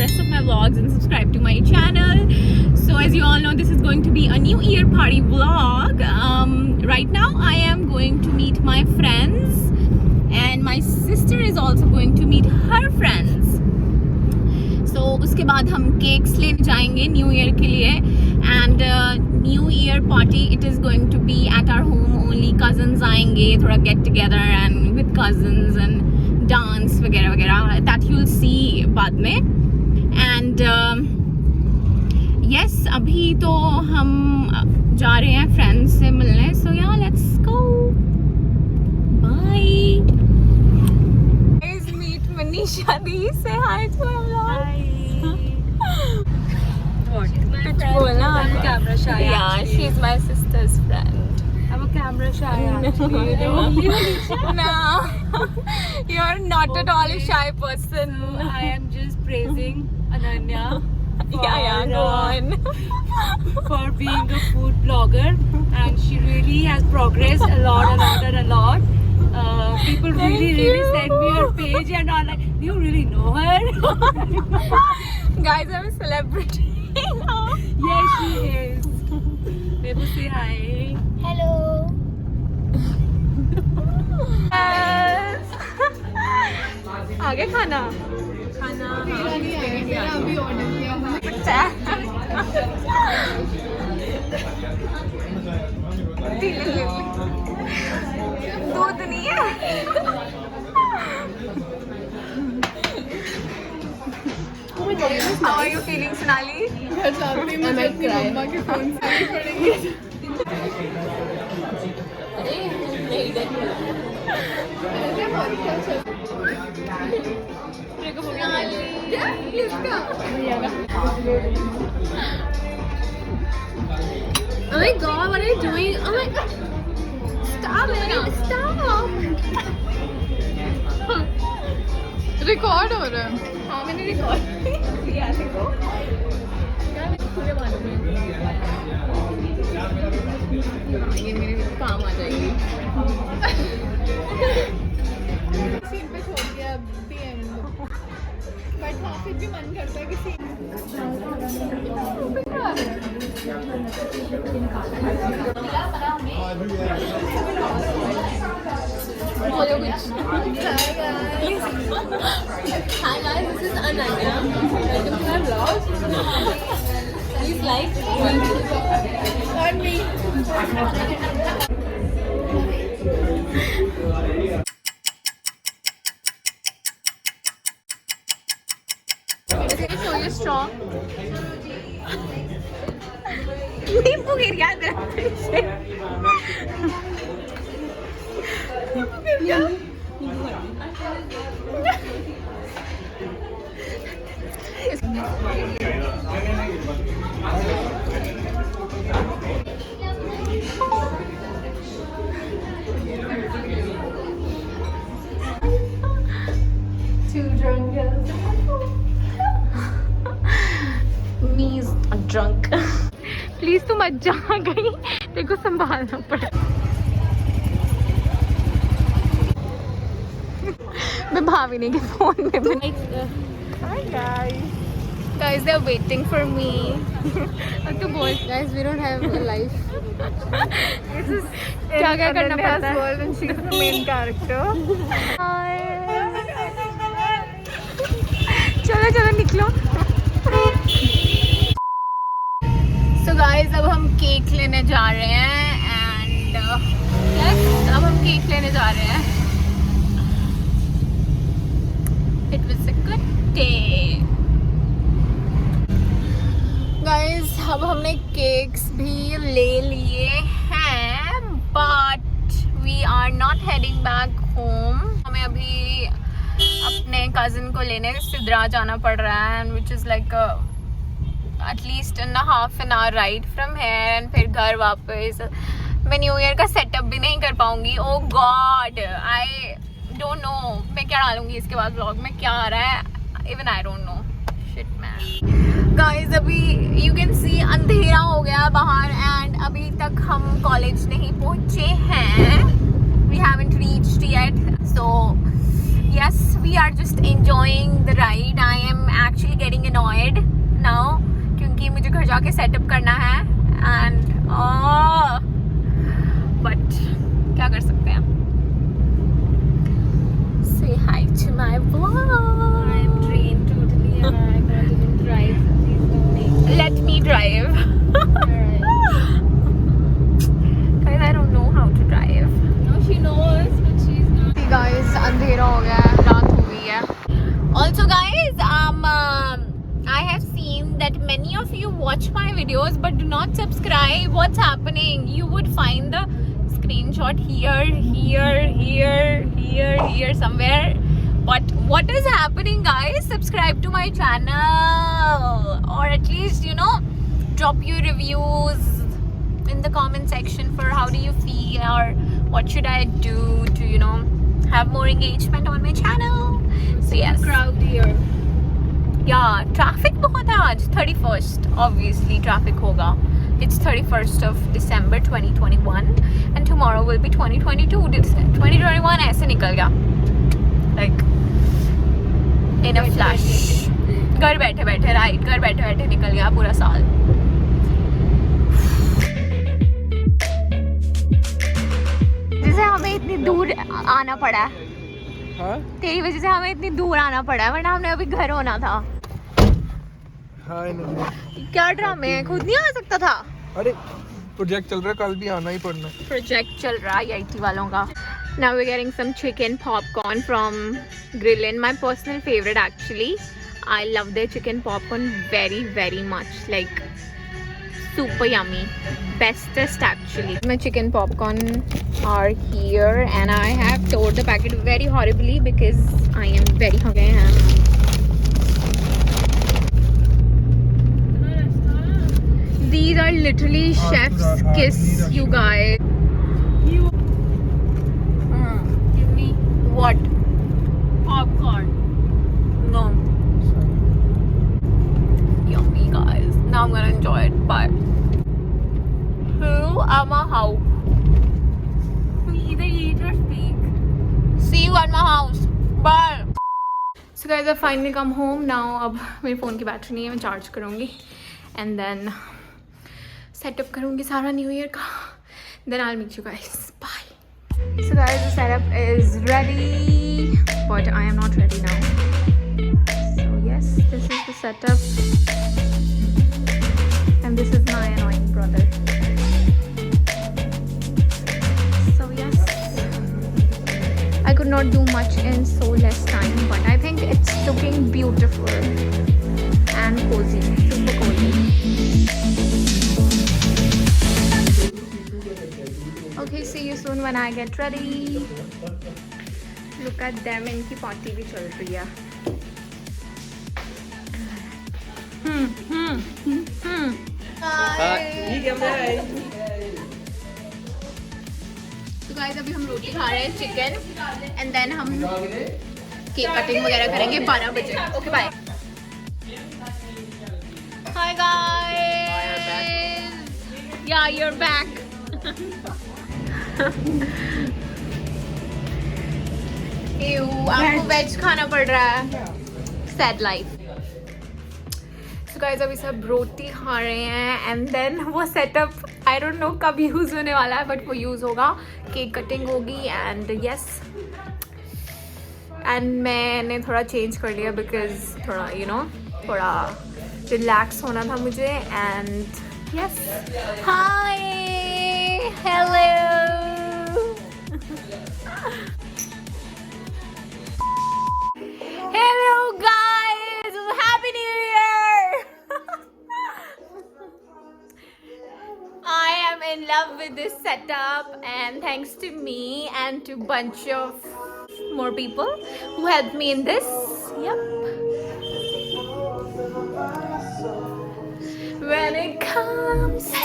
rest of my vlogs and subscribe to my channel. So as you all know, this is going to be a New Year party vlog. Right now I am going to meet my friends and my sister is also going to meet her friends. So उसके बाद हम cakes लेने जाएंगे new year के लिए and new year party it is going to be at our home only. Cousins आएंगे, थोड़ा get together and with cousins and dance वगैरह वगैरह दैट यू विल सी बाद में. एंड यस अभी तो हम जा रहे हैं फ्रेंड्स से मिलने. So yeah let's go. Bye. Manisha Di, say hi to my vlog. Hi. What? I'm camera shy. Yeah, actually. She's my sister's friend. I'm a camera shy actually. No, you're not at all a shy person. I am just praising Ananya. Yeah, go on. For being a food blogger, and she really has progressed a lot. People really send me her page and are like, do you really know her? Guys, I'm a celebrity now. Yes, she is. Babu, say hi. Hello. Yes. आगे खाना अभी order किया. दूध नहीं है. How are you feeling, Sonali? घर जाती मैं अपनी मम्मा के फोन से ही पढ़ेंगी. Oh my god, what are you doing? Oh my god. Stop it. Stop. Record हो रहा है. हाँ मैंने रिकॉर्ड किया देखो. ये मेरे काम आ जाएगी. सीन पे छोड़ दिया DM बट हाँ फिर भी मन करता है कि सीन बोलो कुछ. Hi guys, this is Ananya. Welcome to my vlog. Please like और me. show you strong. नींबू गिर गया तेरा पीछे. Two drunk girls. Me's drunk. Please तू मत जा गई. तेरे को संभालना पड़ा. मैं भाविनी के फोन में. Hi guys. Guys, they're waiting for me. अब तो बोल. Guys, we don't have a life. क्या क्या करना पड़ता है. world and she's the main character. चलो चलो निकलो. So guys, अब हम केक लेने जा रहे हैं and yes, अब हम केक लेने जा रहे हैं. It was a good day. Guys, अब हमने केक्स भी ले लिए हैं but we are not heading back home. हमें अभी अपने कज़न को लेने सिद्रा जाना पड़ रहा है and which is like at least in a half an hour ride from here and फिर घर वापस. मैं न्यू ईयर का सेटअप भी नहीं कर पाऊंगी. Oh God, I don't know मैं क्या डालूंगी इसके बाद व्लॉग में. क्या आ रहा है even I don't know. Shit man. Guys, अभी you can see अंधेरा हो गया बाहर and अभी तक हम कॉलेज नहीं पहुँचे हैं. We haven't reached yet. So yes, we are just enjoying the ride. I am actually getting annoyed now क्योंकि मुझे घर जाके सेटअप करना है and but क्या कर सकते हैं. Say hi to my vlog. I am trained totally and I can't even drive. Please don't make me. Let me drive. Alright. Guys, I don't know how to drive. No, she knows, but she's not. Guys, अंधेरा हो गया है, रात हो गई है. Also guys, I have seen that many of you watch my videos but do not subscribe. What's happening? You would find the screenshot here somewhere. But what is happening, guys? Subscribe to my channel, or at least, you know, drop your reviews in the comment section for how do you feel or what should I do to, you know, have more engagement on my channel. So yes, Crowd here. yeah, traffic बहुत है आज. 31st, obviously traffic होगा. It's 31st of December 2021 and tomorrow will be 2022. 2021 ऐसे निकल गया, like in a flash. घर बैठे बैठे, right, घर बैठे बैठे निकल गया पूरा साल. जैसे हमें इतनी दूर आना पड़ा है. हाँ तेरी वजह से हमें इतनी दूर आना पड़ा है, वरना हमने अभी घर होना था. हाँ नहीं। क्या ड्रामे है, खुद नहीं आ सकता था. अरे प्रोजेक्ट चल रहा है, कल भी आना ही पड़ना. प्रोजेक्ट चल रहा है IT वालों का. Now we're getting some chicken popcorn from Grillin, my personal favorite actually. I love their chicken popcorn very very much, like super yummy, bestest actually. My chicken popcorn are here and I have tore the packet very horribly because I am very hungry. These are literally chef's kiss, you guys. Give me what? Popcorn. No. Yummy, guys. Now I'm gonna enjoy it. Bye. Who am I? How? Either eat or speak. See you at my house. Bye. So guys, I finally come home now. अब मेरे phone की battery नहीं है, मैं charge करूँगी and then setup करूँगी सारा new year का. Then I'll meet you guys. Bye. So guys, the setup is ready, but I am not ready now. So yes, this is the setup, and this is my annoying brother. So yes, I could not do much in so less time, but I think it's looking beautiful and cozy, super cozy. Okay, see you soon when I get ready. Look at them, इनकी party भी चल रही है. So guys, अभी हम रोटी खा रहे हैं, चिकन, and then हम केक कटिंग वगैरह करेंगे 12 बजे. Okay, bye. Hi guys. Yeah, you're back. Ew, आपको वेज खाना पड़ रहा है. Sad life. So guys, अभी सब रोटी खा रहे हैं and then वो सेटअप I don't know कब यूज़ होने वाला है, but वो यूज़ होगा. केक कटिंग होगी and yes. And मैंने थोड़ा चेंज कर लिया because थोड़ा you know थोड़ा रिलैक्स होना था मुझे and yes. Hi. Hello. Hello guys. Happy New Year. I am in love with this setup and thanks to me and to bunch of more people who helped me in this. Yep. When it comes to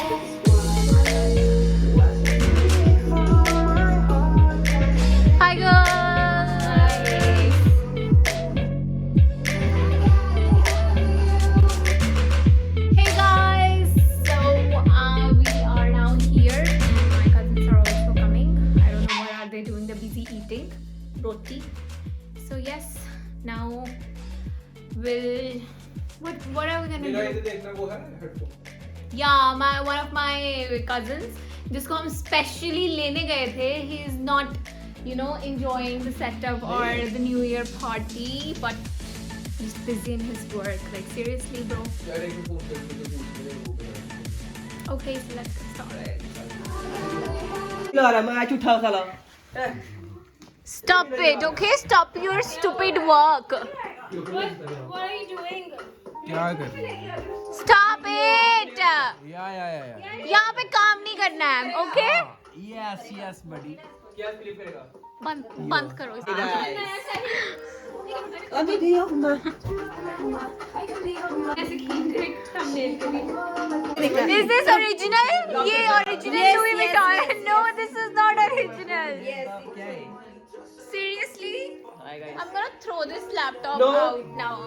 hi guys. Hey guys. So we are now here and my cousins are also coming. I don't know what are they doing. They're busy eating roti. So yes, Now we'll what are we gonna do? Yeah, one of my cousins, जिसको हम specially लेने गए थे, he is not, enjoying the setup or the New Year party, but he's busy in his work. Like seriously, bro. Okay, so let's get started. Stop it, okay? Stop your stupid work. What are you doing? क्या कर रही है? Stop it. या यहाँ पे काम नहीं करना है, okay? यस बडी क्या क्लिप करेगा? बंद करो इसे. Is this original? ये original Louis Vuitton. No, this is not original. Seriously? I'm gonna throw this laptop out now.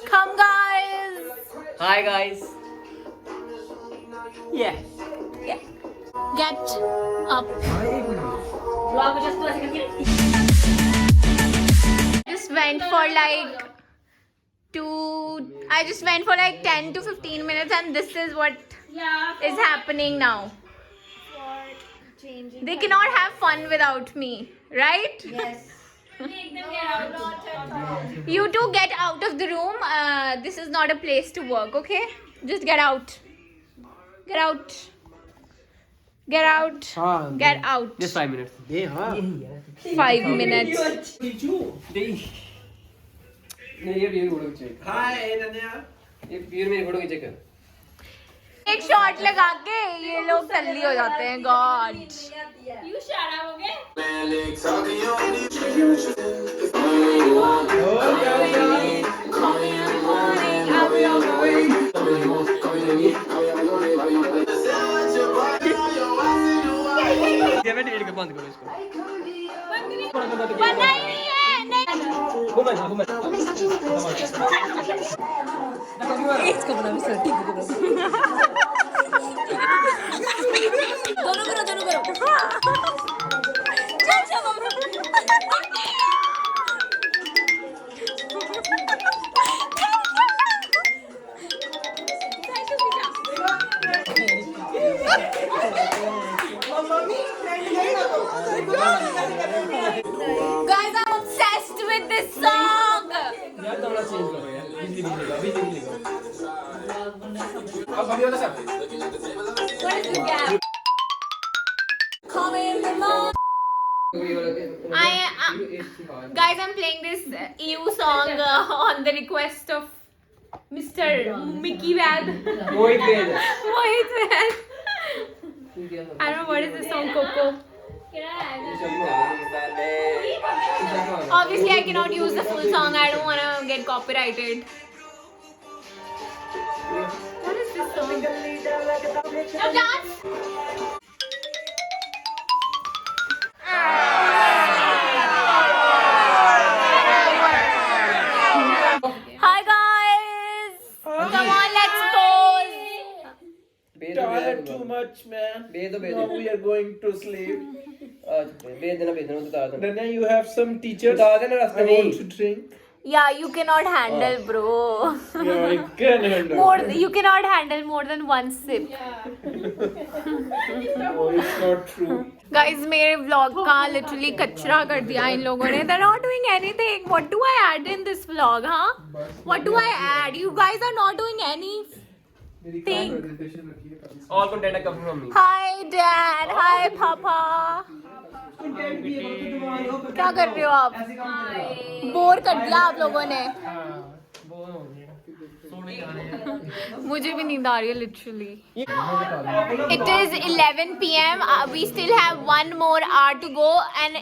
Come guys. Hi guys. Yeah. Get up. Just went for like I just went for like 10 to 15 minutes and this is what is happening now. They cannot have fun without me, right? Yes. You two get out of the room. This is not a place to work, okay? Just get out. Get out. Get out. Get out. Just 5 minutes. 5 minutes. Hi Nanya. ये मेरी photo खींचे कर. एक shot लगा के ये लोग तल्ली हो जाते हैं. God. You shut up, okay? मैं डिलीट कर बंद करो इसको. बनना ही नहीं है. नहीं. Guys, I'm obsessed with this song. यार थोड़ा चेंज करो यार. बिजली का. अब अभी वाला सब. What is the gap? Guys, I'm playing this EU song on the request of Mr. Mickey Vad. Mohit Ved. Mohit Vad. I don't know what is this song, Coco. Obviously, I cannot use the full song. I don't want to get copyrighted. What is this song? Now dance. Hi guys. Come on, let's pose. Tired too much, man. Now we are going to sleep. Nanya, you have some teachers. I want to drink. Yeah, you cannot handle, bro. Yeah, I can handle. You cannot handle more than one sip. Oh, it's not true. Guys, मेरे vlog का literally कचरा कर दिया इन लोगों ने. They're not doing anything. What do I add in this vlog, huh? What do I add? You guys are not doing anything. All content are coming from me. Hi Dad. Hi Papa. क्या कर रहे हो आप? Bore कर दिया आप लोगों ने. मुझे भी नींद आ रही है literally. It is 11 p.m. We still have one more hour to go and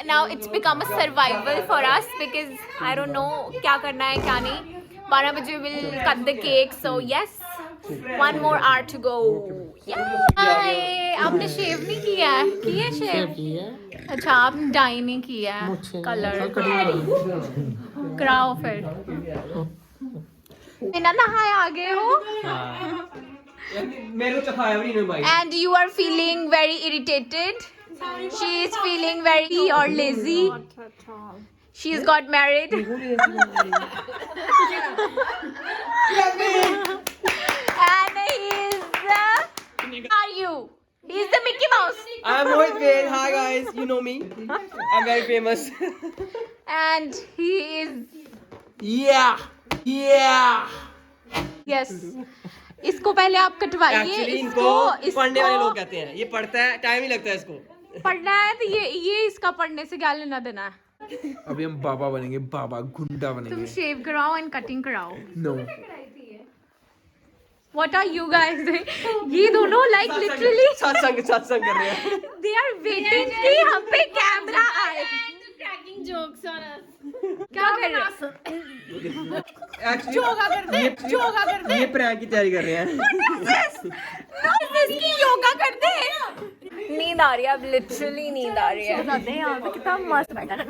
now it's become a survival for us because I don't know क्या करना है क्या नहीं. 12 बजे we'll cut the cake, so yes, one more hour to go. आपने शेव नहीं किया है? किया शेव? अच्छा, आपने डाई नहीं किया है कलर. कराओ फिर. बिना नहाए आ गए हो? मेरे को चखाया भी नहीं भाई. And you are feeling very irritated. She is feeling very or lazy. She's got married. And are you? He's the Mickey Mouse. I am Mohit Ved. Hi guys, you know me. I'm very famous. And he is, Yeah. yes. इसको पहले आप कटवाइए. Actually इनको इसको पढ़ने वाले लोग कहते हैं. ये पढ़ता है, टाइम ही लगता है इसको. पढ़ना है तो ये इसका पढ़ने से क्या लेना देना है. अभी हम बाबा बनेंगे, बाबा गुंडा तुम बनेंगे. शेव कराओ एंड कटिंग कराओ. No. What are you guys doing? ये दोनों like literally सत्संग कर रहे हैं. they are waiting कि हम पे कैमरा आए. cracking jokes on us. क्या कर रहे हो? Actually ये प्रैंक की तैयारी कर रहे हैं. इसकी योगा करते हैं. नींद आ रही है अब, लिटरली नींद आ रही है. यहाँ पे कितना मस्त बैठा है.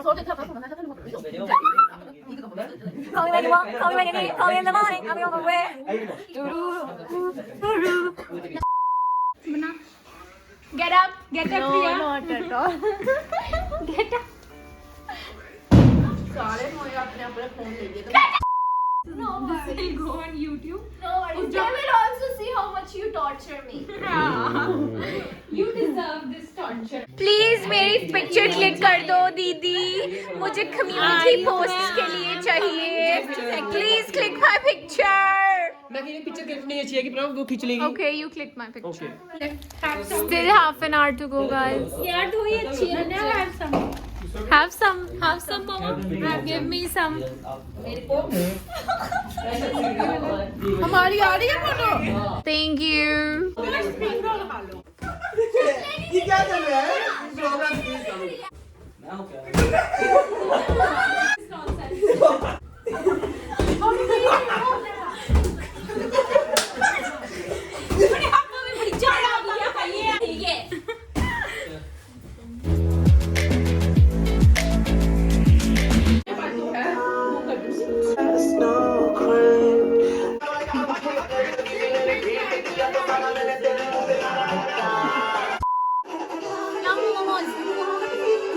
Call me when you want, call me when you need, call me in the morning, I'll be on my way. Get up, Priya. Not at all. Get up. No, this will go on YouTube. No worries. They will also see how much you torture me. You deserve this torture. Please मेरी picture click कर दो दीदी. मुझे community post के लिए चाहिए. Please click my picture. मैं कि पिक्चर क्लिक नहीं चाहिए कि प्रॉब्लम वो खींच लेगी. Okay, you click my picture. Okay. Still half an hour to go, guys. यार तो ये अच्छी है ना. Have some, mama. Give me some. हमारी आ रही है फोटो. Thank you. ये क्या चल रहा है?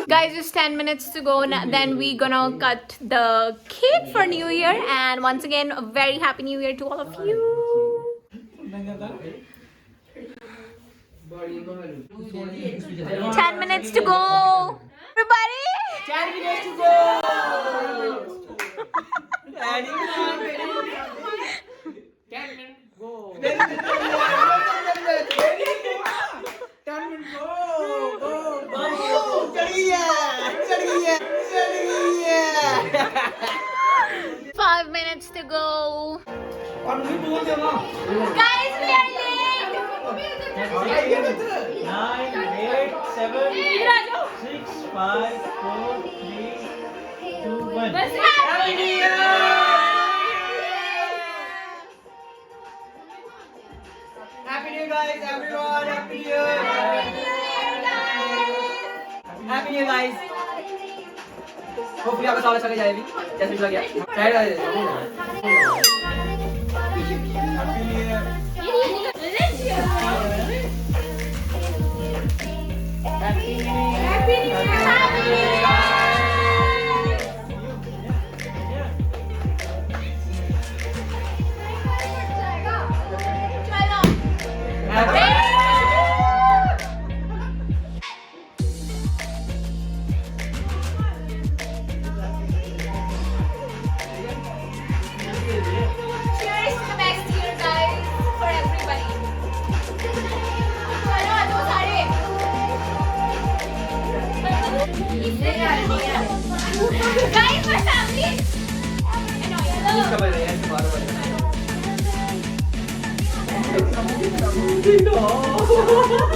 Guys, just 10 minutes to go. Then we gonna cut the cake for New Year. And once again, a very happy New Year to all of you. 10 minutes to go. Everybody. 10 minutes to go. 5 minutes to go. Guys, we are late. 9, 8, 7, 6, 5, 4, 3, 2, 1. Happy New Year. Happy New Year, guys, everyone. Happy New Year. Happy New Year, guys. Hopefully आपका साल अच्छा जाए भी. जैसे पिछला गया. Happy New Year. Cheers to the best year, guys, for everybody. चलो आ जाओ सारे. Guys, my family. इसका बजा यार तुम्हारा बजा.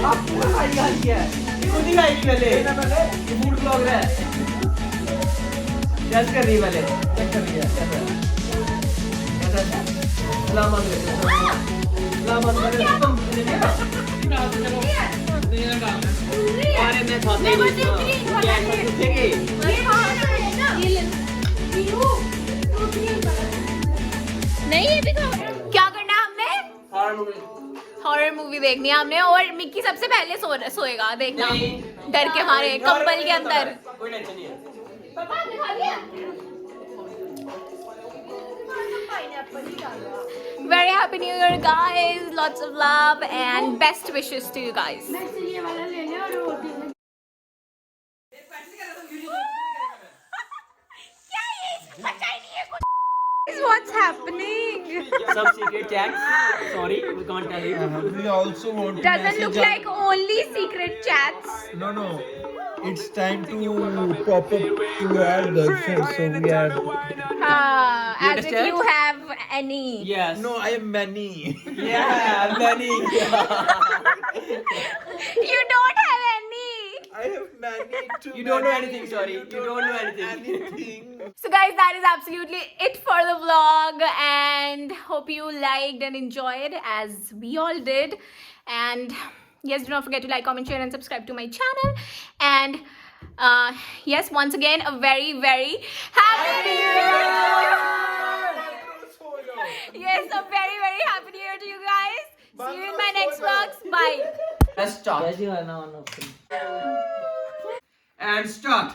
आपको आई गाली है. खुद ही गाली पहले. ये फूड ब्लॉगर है. टेस्ट कर रही है पहले. चेक कर रही है. कैसा? सलामत है. सलामत है. अरे मैं खाता ही नहीं. नहीं ये भी खाओ. क्या करना है हमने? हॉरर मूवी देखनी है हमने और मिक्की सबसे पहले सोएगा देखना डर के मारे कंबल के अंदर। कोई टेंशन नहीं है। पापा दिखा दिया। Very happy New Year, guys! Lots of love and best wishes to you guys. What's happening? Some secret chats. Sorry, we can't tell you. We also want to Doesn't message look our- like only secret chats. No. It's time to pop up to our girlfriend. So we are. As if understand? you have any. Yes. No, I am many. Yeah, many. You don't have any. I have many too. You don't know anything, sorry. You don't know anything. Anything. So guys, that is absolutely it for the vlog and hope you liked and enjoyed as we all did. And yes, do not forget to like, comment, share and subscribe to my channel. And yes, once again, a very, very happy New Year! Yes, a very, very happy New Year to you guys. See you in my next vlogs. Bye. Let's start. कैसी करना on off And start.